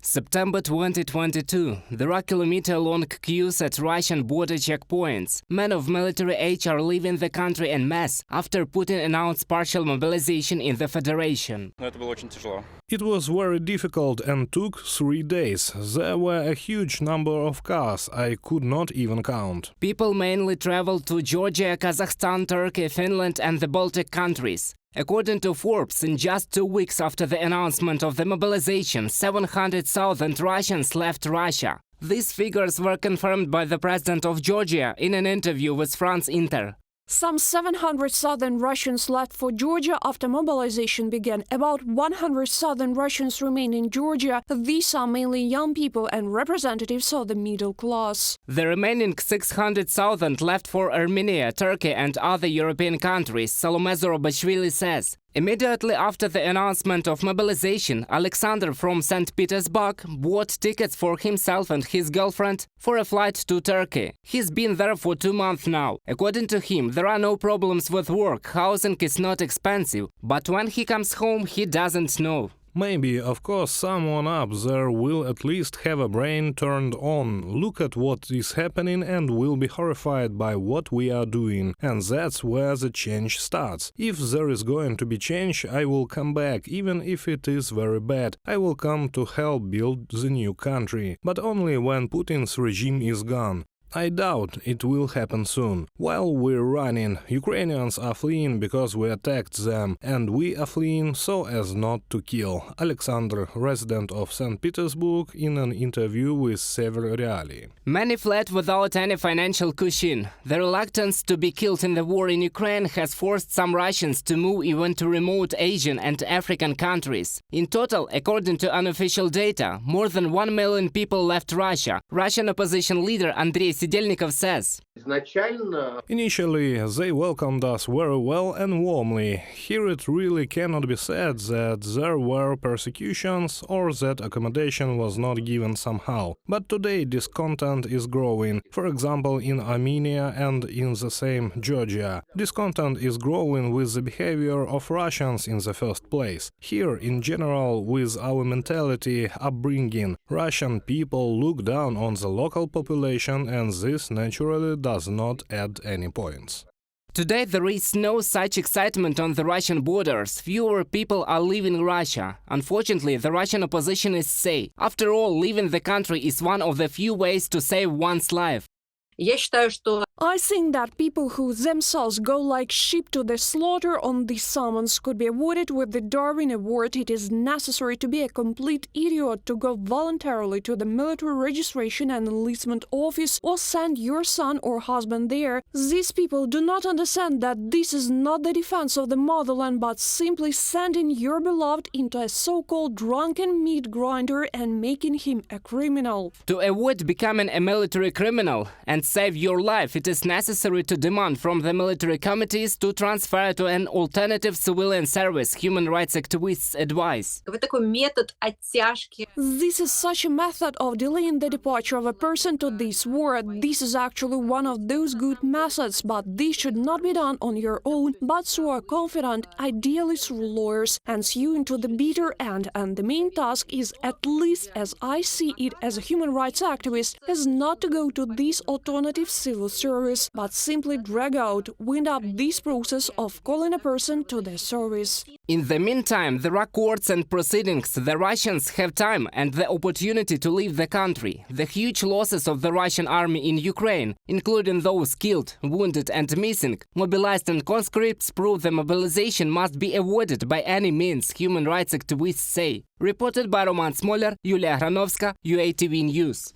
September 2022. There are kilometer-long queues at Russian border checkpoints. Men of military age are leaving the country en masse after Putin announced partial mobilization in the federation. It was very difficult and took 3 days. There were a huge number of cars, I could not even count. People mainly traveled to Georgia, Kazakhstan, Turkey, Finland and the Baltic countries. According to Forbes, in just 2 weeks after the announcement of the mobilization, 700,000 Russians left Russia. These figures were confirmed by the president of Georgia in an interview with France Inter. Some 700,000 Russians left for Georgia after mobilization began. About 100,000 Russians remain in Georgia. These are mainly young people and representatives of the middle class. The remaining 600,000 left for Armenia, Turkey and other European countries, Salome Zorobashvili says. Immediately after the announcement of mobilization, Alexander from St. Petersburg bought tickets for himself and his girlfriend for a flight to Turkey. He's been there for 2 months now. According to him, there are no problems with work, housing is not expensive, but when he comes home, he doesn't know. Maybe, of course, someone up there will at least have a brain turned on, look at what is happening and will be horrified by what we are doing. And that's where the change starts. If there is going to be change, I will come back, even if it is very bad. I will come to help build the new country. But only when Putin's regime is gone. I doubt it will happen soon. While we're running, Ukrainians are fleeing because we attacked them, and we are fleeing so as not to kill. Alexander, resident of St. Petersburg, in an interview with Sever Reali. Many fled without any financial cushion. The reluctance to be killed in the war in Ukraine has forced some Russians to move even to remote Asian and African countries. In total, according to unofficial data, more than 1 million people left Russia. Russian opposition leader Andrei Sidelnikov says. Initially, they welcomed us very well and warmly. Here it really cannot be said that there were persecutions or that accommodation was not given somehow. But today discontent is growing, for example in Armenia and in the same Georgia. Discontent is growing with the behavior of Russians in the first place. Here, in general, with our mentality, upbringing, Russian people look down on the local population, and this naturally does not add any points. Today there is no such excitement on the Russian borders. Fewer people are leaving Russia. Unfortunately, the Russian oppositionists say, after all, leaving the country is one of the few ways to save one's life. I think that people who themselves go like sheep to the slaughter on these summons could be avoided with the Darwin award. It is necessary to be a complete idiot to go voluntarily to the military registration and enlistment office or send your son or husband there. These people do not understand that this is not the defense of the motherland, but simply sending your beloved into a so-called drunken meat grinder and making him a criminal. To avoid becoming a military criminal and save your life, it is necessary to demand from the military committees to transfer to an alternative civilian service, human rights activists advise. This is such a method of delaying the departure of a person to this war. This is actually one of those good methods, but this should not be done on your own, but through a confidant, ideally through lawyers, hence you into the bitter end. And the main task is, at least as I see it as a human rights activist, is not to go to this alternative civil service, but simply drag out, wind up this process of calling a person to the service. In the meantime, there are courts and proceedings. The Russians have time and the opportunity to leave the country. The huge losses of the Russian army in Ukraine, including those killed, wounded and missing, mobilized and conscripts, prove the mobilization must be avoided by any means, human rights activists say. Reported by Roman Smoler, Yulia Granovska, UATV News.